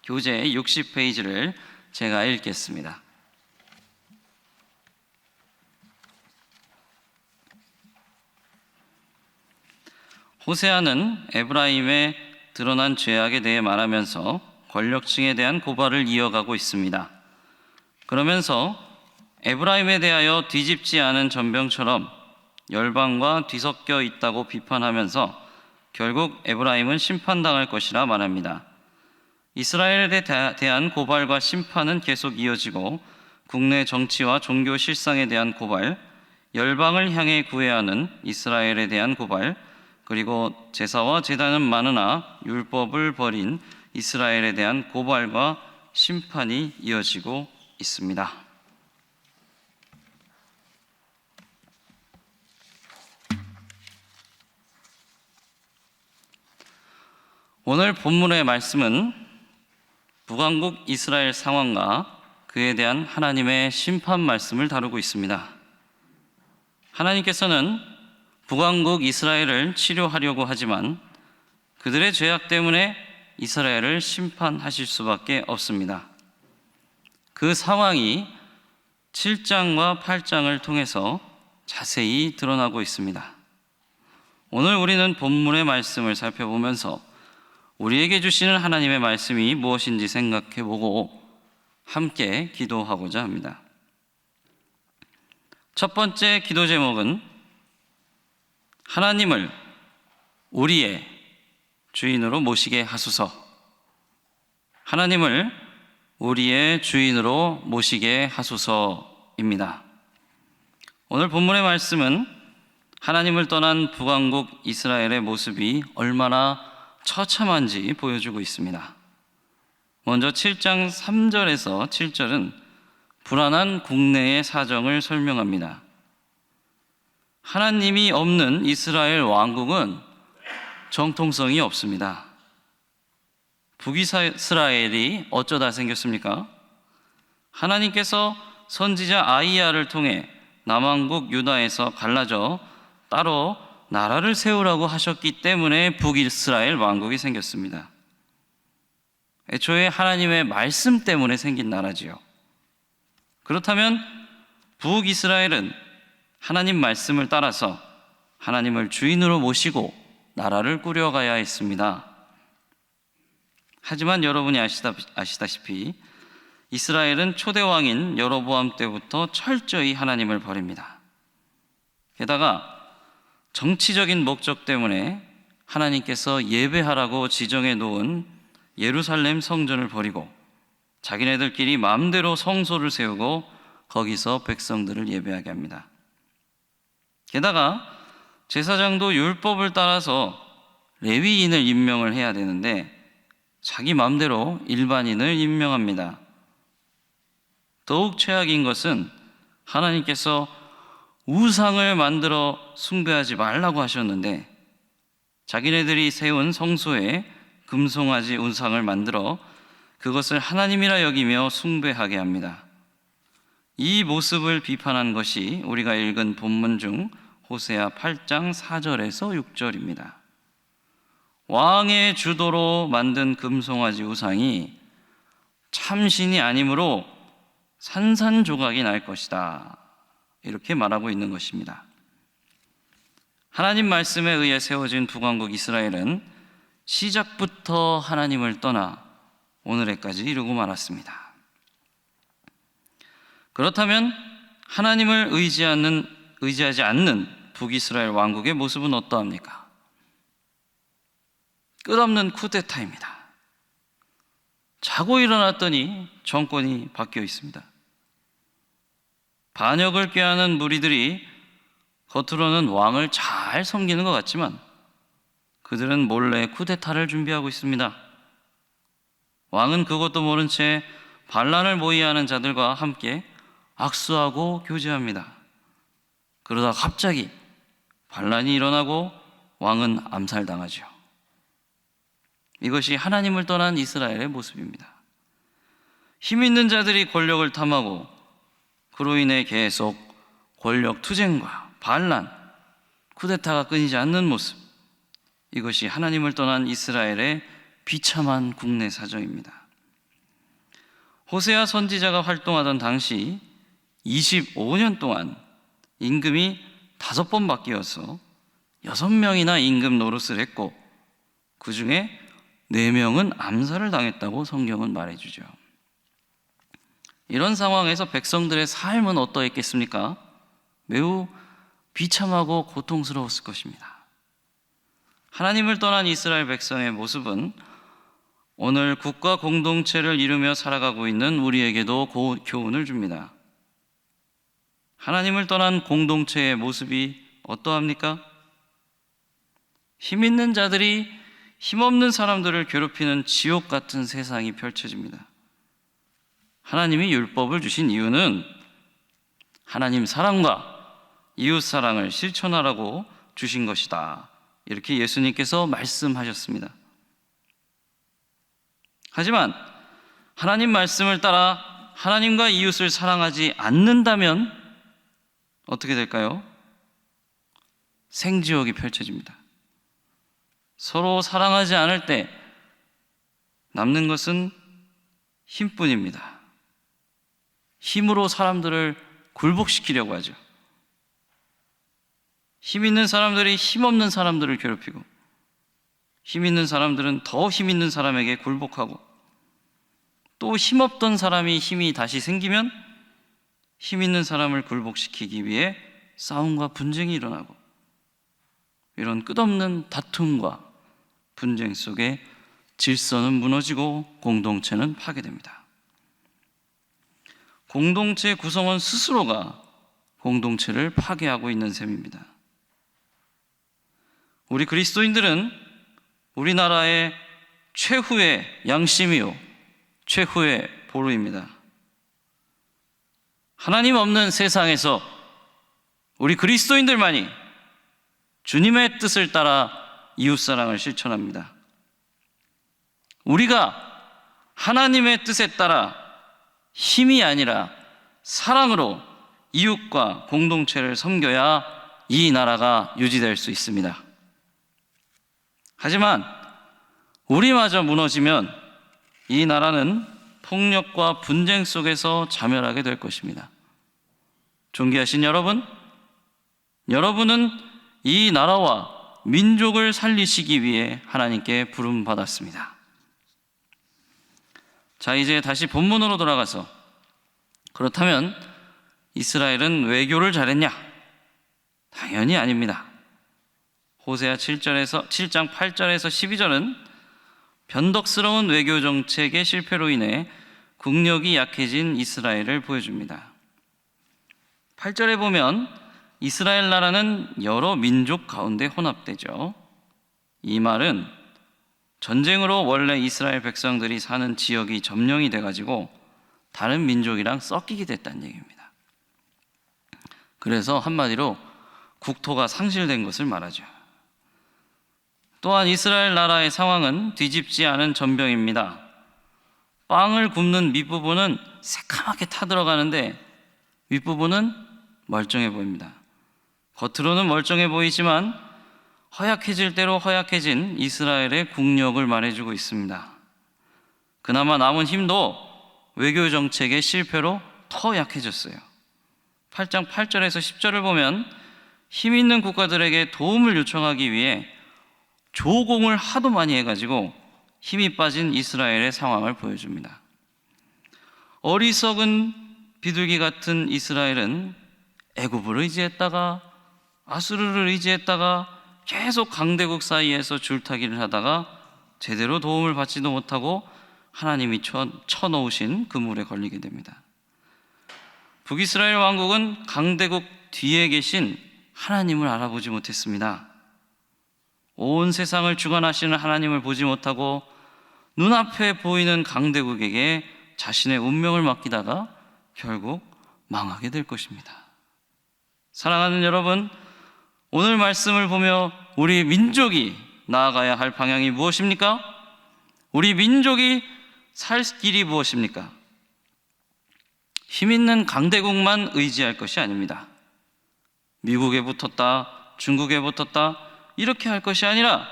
교재 60페이지를 제가 읽겠습니다. 호세아는 에브라임의 드러난 죄악에 대해 말하면서 권력층에 대한 고발을 이어가고 있습니다. 그러면서 에브라임에 대하여 뒤집지 않은 전병처럼 열방과 뒤섞여 있다고 비판하면서 결국 에브라임은 심판당할 것이라 말합니다. 이스라엘에 대한 고발과 심판은 계속 이어지고 국내 정치와 종교 실상에 대한 고발, 열방을 향해 구해야 하는 이스라엘에 대한 고발, 그리고 제사와 제단은 많으나 율법을 버린 이스라엘에 대한 고발과 심판이 이어지고 있습니다. 오늘 본문의 말씀은 북왕국 이스라엘 상황과 그에 대한 하나님의 심판 말씀을 다루고 있습니다. 하나님께서는 북왕국 이스라엘을 치료하려고 하지만 그들의 죄악 때문에 이스라엘을 심판하실 수밖에 없습니다. 그 상황이 7장과 8장을 통해서 자세히 드러나고 있습니다. 오늘 우리는 본문의 말씀을 살펴보면서 우리에게 주시는 하나님의 말씀이 무엇인지 생각해보고 함께 기도하고자 합니다. 첫 번째 기도 제목은 하나님을 우리의 주인으로 모시게 하소서. 하나님을 우리의 주인으로 모시게 하소서입니다. 오늘 본문의 말씀은 하나님을 떠난 북왕국 이스라엘의 모습이 얼마나 처참한지 보여주고 있습니다. 먼저 7장 3절에서 7절은 불안한 국내의 사정을 설명합니다. 하나님이 없는 이스라엘 왕국은 정통성이 없습니다. 북이스라엘이 어쩌다 생겼습니까? 하나님께서 선지자 아이야를 통해 남왕국 유다에서 갈라져 따로 나라를 세우라고 하셨기 때문에 북이스라엘 왕국이 생겼습니다. 애초에 하나님의 말씀 때문에 생긴 나라지요. 그렇다면 북이스라엘은 하나님 말씀을 따라서 하나님을 주인으로 모시고 나라를 꾸려가야 했습니다. 하지만 여러분이 아시다시피 이스라엘은 초대왕인 여로보암 때부터 철저히 하나님을 버립니다. 게다가 정치적인 목적 때문에 하나님께서 예배하라고 지정해 놓은 예루살렘 성전을 버리고 자기네들끼리 마음대로 성소를 세우고 거기서 백성들을 예배하게 합니다. 게다가 제사장도 율법을 따라서 레위인을 임명을 해야 되는데 자기 마음대로 일반인을 임명합니다. 더욱 최악인 것은 하나님께서 우상을 만들어 숭배하지 말라고 하셨는데 자기네들이 세운 성소에 금송아지 우상을 만들어 그것을 하나님이라 여기며 숭배하게 합니다. 이 모습을 비판한 것이 우리가 읽은 본문 중 호세아 8장 4절에서 6절입니다. 왕의 주도로 만든 금송아지 우상이 참신이 아니므로 산산조각이 날 것이다. 이렇게 말하고 있는 것입니다. 하나님 말씀에 의해 세워진 북왕국 이스라엘은 시작부터 하나님을 떠나 오늘에까지 이르고 말았습니다. 그렇다면 하나님을 의지하지 않는 북이스라엘 왕국의 모습은 어떠합니까? 끝없는 쿠데타입니다. 자고 일어났더니 정권이 바뀌어 있습니다. 반역을 꾀하는 무리들이 겉으로는 왕을 잘 섬기는 것 같지만 그들은 몰래 쿠데타를 준비하고 있습니다. 왕은 그것도 모른 채 반란을 모의하는 자들과 함께 악수하고 교제합니다. 그러다 갑자기 반란이 일어나고 왕은 암살당하죠. 이것이 하나님을 떠난 이스라엘의 모습입니다. 힘 있는 자들이 권력을 탐하고 그로 인해 계속 권력 투쟁과 반란, 쿠데타가 끊이지 않는 모습, 이것이 하나님을 떠난 이스라엘의 비참한 국내 사정입니다. 호세아 선지자가 활동하던 당시 25년 동안 임금이 5번 바뀌어서 6명이나 임금 노릇을 했고 그 중에 4명은 암살을 당했다고 성경은 말해주죠. 이런 상황에서 백성들의 삶은 어떠했겠습니까? 매우 비참하고 고통스러웠을 것입니다. 하나님을 떠난 이스라엘 백성의 모습은 오늘 국가 공동체를 이루며 살아가고 있는 우리에게도 교훈을 줍니다. 하나님을 떠난 공동체의 모습이 어떠합니까? 힘 있는 자들이 힘없는 사람들을 괴롭히는 지옥 같은 세상이 펼쳐집니다. 하나님이 율법을 주신 이유는 하나님 사랑과 이웃 사랑을 실천하라고 주신 것이다. 이렇게 예수님께서 말씀하셨습니다. 하지만 하나님 말씀을 따라 하나님과 이웃을 사랑하지 않는다면 어떻게 될까요? 생지옥이 펼쳐집니다. 서로 사랑하지 않을 때 남는 것은 힘뿐입니다. 힘으로 사람들을 굴복시키려고 하죠. 힘 있는 사람들이 힘 없는 사람들을 괴롭히고 힘 있는 사람들은 더 힘 있는 사람에게 굴복하고 또 힘없던 사람이 힘이 다시 생기면 힘 있는 사람을 굴복시키기 위해 싸움과 분쟁이 일어나고 이런 끝없는 다툼과 분쟁 속에 질서는 무너지고 공동체는 파괴됩니다. 공동체 구성원 스스로가 공동체를 파괴하고 있는 셈입니다. 우리 그리스도인들은 우리나라의 최후의 양심이요 최후의 보루입니다. 하나님 없는 세상에서 우리 그리스도인들만이 주님의 뜻을 따라 이웃사랑을 실천합니다. 우리가 하나님의 뜻에 따라 힘이 아니라 사랑으로 이웃과 공동체를 섬겨야 이 나라가 유지될 수 있습니다. 하지만 우리마저 무너지면 이 나라는 폭력과 분쟁 속에서 자멸하게 될 것입니다. 존귀하신 여러분, 여러분은 이 나라와 민족을 살리시기 위해 하나님께 부름받았습니다. 자, 이제 다시 본문으로 돌아가서 그렇다면 이스라엘은 외교를 잘했냐? 당연히 아닙니다. 호세아 7장 8절에서 12절은 변덕스러운 외교 정책의 실패로 인해 국력이 약해진 이스라엘을 보여줍니다. 8절에 보면 이스라엘 나라는 여러 민족 가운데 혼합되죠. 이 말은 전쟁으로 원래 이스라엘 백성들이 사는 지역이 점령이 돼가지고 다른 민족이랑 섞이게 됐다는 얘기입니다. 그래서 한마디로 국토가 상실된 것을 말하죠. 또한 이스라엘 나라의 상황은 뒤집지 않은 전병입니다. 빵을 굽는 밑부분은 새카맣게 타들어가는데 윗부분은 멀쩡해 보입니다. 겉으로는 멀쩡해 보이지만 허약해질 대로 허약해진 이스라엘의 국력을 말해주고 있습니다. 그나마 남은 힘도 외교 정책의 실패로 더 약해졌어요. 8장 8절에서 10절을 보면 힘 있는 국가들에게 도움을 요청하기 위해 조공을 하도 많이 해가지고 힘이 빠진 이스라엘의 상황을 보여줍니다. 어리석은 비둘기 같은 이스라엘은 애굽을 의지했다가 아수르를 의지했다가 계속 강대국 사이에서 줄타기를 하다가 제대로 도움을 받지도 못하고 하나님이 쳐놓으신 그물에 걸리게 됩니다. 북이스라엘 왕국은 강대국 뒤에 계신 하나님을 알아보지 못했습니다. 온 세상을 주관하시는 하나님을 보지 못하고 눈앞에 보이는 강대국에게 자신의 운명을 맡기다가 결국 망하게 될 것입니다. 사랑하는 여러분, 오늘 말씀을 보며 우리 민족이 나아가야 할 방향이 무엇입니까? 우리 민족이 살 길이 무엇입니까? 힘 있는 강대국만 의지할 것이 아닙니다. 미국에 붙었다, 중국에 붙었다 이렇게 할 것이 아니라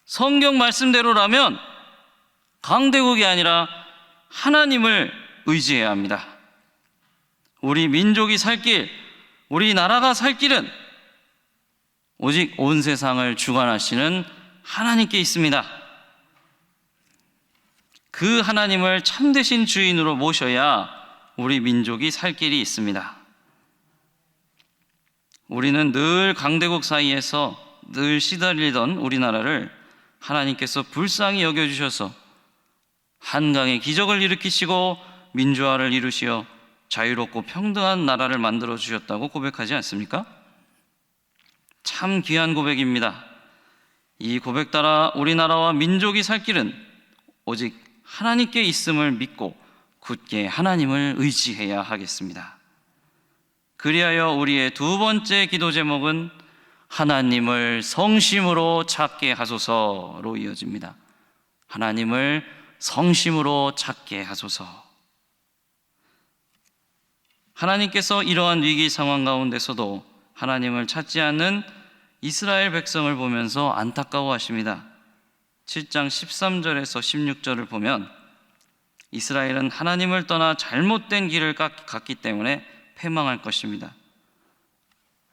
성경 말씀대로라면 강대국이 아니라 하나님을 의지해야 합니다. 우리 민족이 살 길, 우리 나라가 살 길은 오직 온 세상을 주관하시는 하나님께 있습니다. 그 하나님을 참되신 주인으로 모셔야 우리 민족이 살 길이 있습니다. 우리는 늘 강대국 사이에서 늘 시달리던 우리나라를 하나님께서 불쌍히 여겨주셔서 한강의 기적을 일으키시고 민주화를 이루시어 자유롭고 평등한 나라를 만들어 주셨다고 고백하지 않습니까? 참 귀한 고백입니다. 이 고백 따라 우리나라와 민족이 살 길은 오직 하나님께 있음을 믿고 굳게 하나님을 의지해야 하겠습니다. 그리하여 우리의 두 번째 기도 제목은 하나님을 성심으로 찾게 하소서로 이어집니다. 하나님을 성심으로 찾게 하소서. 하나님께서 이러한 위기 상황 가운데서도 하나님을 찾지 않는 이스라엘 백성을 보면서 안타까워하십니다. 7장 13절에서 16절을 보면 이스라엘은 하나님을 떠나 잘못된 길을 갔기 때문에 패망할 것입니다.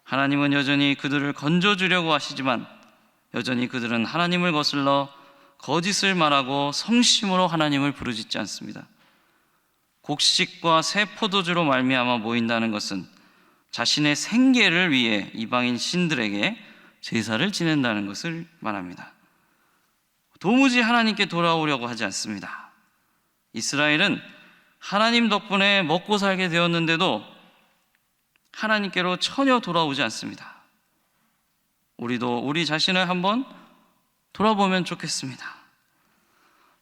하나님은 여전히 그들을 건져주려고 하시지만 여전히 그들은 하나님을 거슬러 거짓을 말하고 성심으로 하나님을 부르짖지 않습니다. 곡식과 새 포도주로 말미암아 모인다는 것은 자신의 생계를 위해 이방인 신들에게 제사를 지낸다는 것을 말합니다. 도무지 하나님께 돌아오려고 하지 않습니다. 이스라엘은 하나님 덕분에 먹고 살게 되었는데도 하나님께로 전혀 돌아오지 않습니다. 우리도 우리 자신을 한번 돌아보면 좋겠습니다.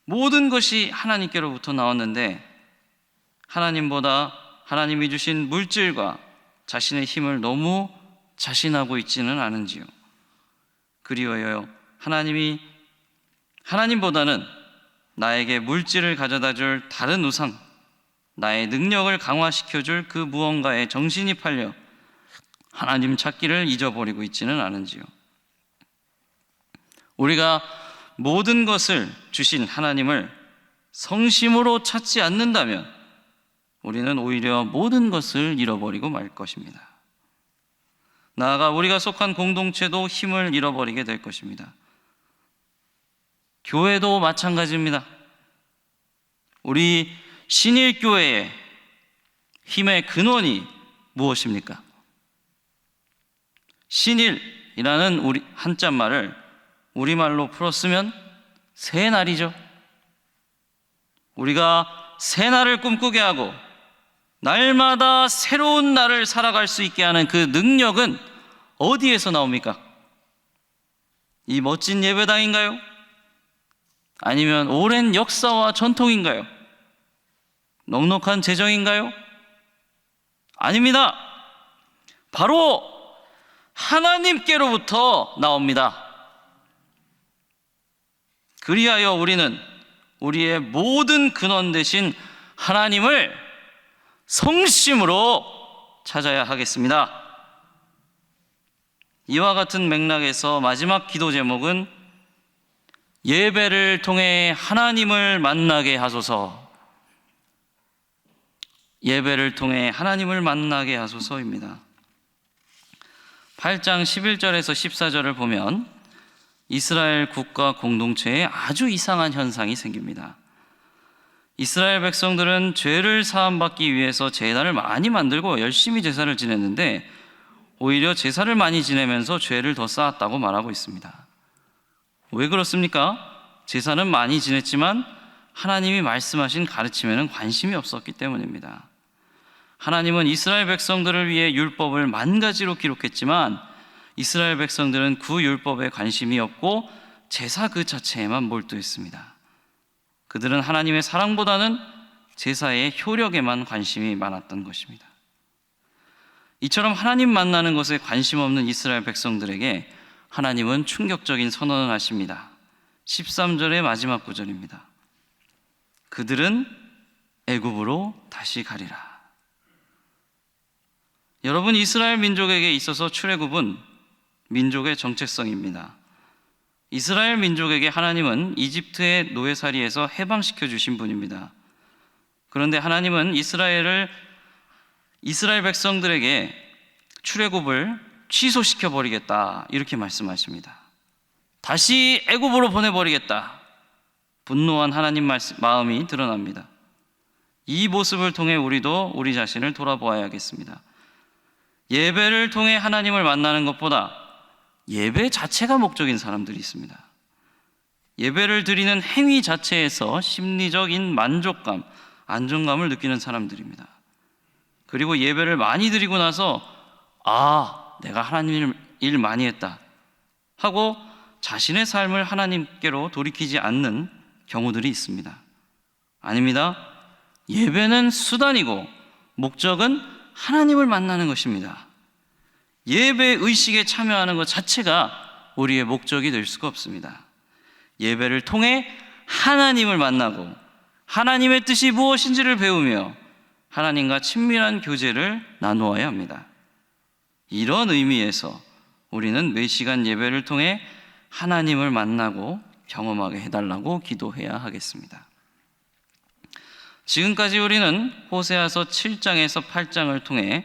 모든 것이 하나님께로부터 나왔는데 하나님보다 하나님이 주신 물질과 자신의 힘을 너무 자신하고 있지는 않은지요. 그리하여 하나님보다는 나에게 물질을 가져다 줄 다른 우상, 나의 능력을 강화시켜 줄 그 무언가에 정신이 팔려 하나님 찾기를 잊어버리고 있지는 않은지요. 우리가 모든 것을 주신 하나님을 성심으로 찾지 않는다면 우리는 오히려 모든 것을 잃어버리고 말 것입니다. 나아가 우리가 속한 공동체도 힘을 잃어버리게 될 것입니다. 교회도 마찬가지입니다. 우리 신일교회의 힘의 근원이 무엇입니까? 신일이라는 우리 한자말을 우리말로 풀었으면 새날이죠. 우리가 새날을 꿈꾸게 하고 날마다 새로운 날을 살아갈 수 있게 하는 그 능력은 어디에서 나옵니까? 이 멋진 예배당인가요? 아니면 오랜 역사와 전통인가요? 넉넉한 재정인가요? 아닙니다. 바로 하나님께로부터 나옵니다. 그리하여 우리는 우리의 모든 근원 되신 하나님을 성심으로 찾아야 하겠습니다. 이와 같은 맥락에서 마지막 기도 제목은 예배를 통해 하나님을 만나게 하소서. 예배를 통해 하나님을 만나게 하소서입니다. 8장 11절에서 14절을 보면 이스라엘 국가 공동체에 아주 이상한 현상이 생깁니다. 이스라엘 백성들은 죄를 사함받기 위해서 제단을 많이 만들고 열심히 제사를 지냈는데 오히려 제사를 많이 지내면서 죄를 더 쌓았다고 말하고 있습니다. 왜 그렇습니까? 제사는 많이 지냈지만 하나님이 말씀하신 가르침에는 관심이 없었기 때문입니다. 하나님은 이스라엘 백성들을 위해 율법을 만 가지로 기록했지만 이스라엘 백성들은 그 율법에 관심이 없고 제사 그 자체에만 몰두했습니다. 그들은 하나님의 사랑보다는 제사의 효력에만 관심이 많았던 것입니다. 이처럼 하나님 만나는 것에 관심 없는 이스라엘 백성들에게 하나님은 충격적인 선언을 하십니다. 13절의 마지막 구절입니다. 그들은 애굽으로 다시 가리라. 여러분, 이스라엘 민족에게 있어서 출애굽은 민족의 정체성입니다. 이스라엘 민족에게 하나님은 이집트의 노예살이에서 해방시켜 주신 분입니다. 그런데 하나님은 이스라엘 백성들에게 출애굽을 취소시켜 버리겠다 이렇게 말씀하십니다. 다시 애굽으로 보내버리겠다. 분노한 하나님 마음이 드러납니다. 이 모습을 통해 우리도 우리 자신을 돌아보아야겠습니다. 예배를 통해 하나님을 만나는 것보다 예배 자체가 목적인 사람들이 있습니다. 예배를 드리는 행위 자체에서 심리적인 만족감, 안정감을 느끼는 사람들입니다. 그리고 예배를 많이 드리고 나서 내가 하나님 일 많이 했다 하고 자신의 삶을 하나님께로 돌이키지 않는 경우들이 있습니다. 아닙니다. 예배는 수단이고 목적은 하나님을 만나는 것입니다. 예배 의식에 참여하는 것 자체가 우리의 목적이 될 수가 없습니다. 예배를 통해 하나님을 만나고 하나님의 뜻이 무엇인지를 배우며 하나님과 친밀한 교제를 나누어야 합니다. 이런 의미에서 우리는 매 시간 예배를 통해 하나님을 만나고 경험하게 해달라고 기도해야 하겠습니다. 지금까지 우리는 호세아서 7장에서 8장을 통해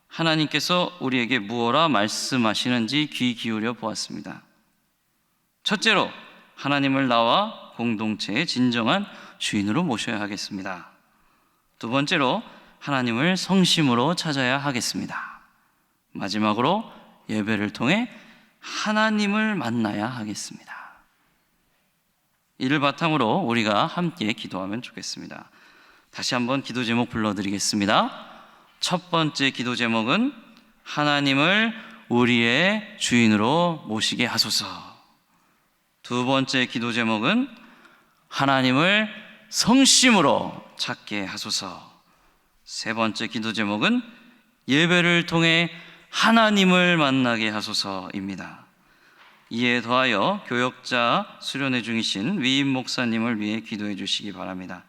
하나님께서 우리에게 무엇라 말씀하시는지 귀 기울여 보았습니다. 첫째로 하나님을 나와 공동체의 진정한 주인으로 모셔야 하겠습니다. 두 번째로 하나님을 성심으로 찾아야 하겠습니다. 마지막으로 예배를 통해 하나님을 만나야 하겠습니다. 이를 바탕으로 우리가 함께 기도하면 좋겠습니다. 다시 한번 기도 제목 불러드리겠습니다. 첫 번째 기도 제목은 하나님을 우리의 주인으로 모시게 하소서. 두 번째 기도 제목은 하나님을 성심으로 찾게 하소서. 세 번째 기도 제목은 예배를 통해 하나님을 만나게 하소서입니다. 이에 더하여 교역자 수련회 중이신 위임 목사님을 위해 기도해 주시기 바랍니다.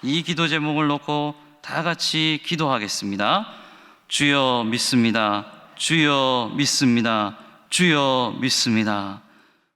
이 기도 제목을 놓고 다 같이 기도하겠습니다. 주여 믿습니다. 주여 믿습니다. 주여 믿습니다.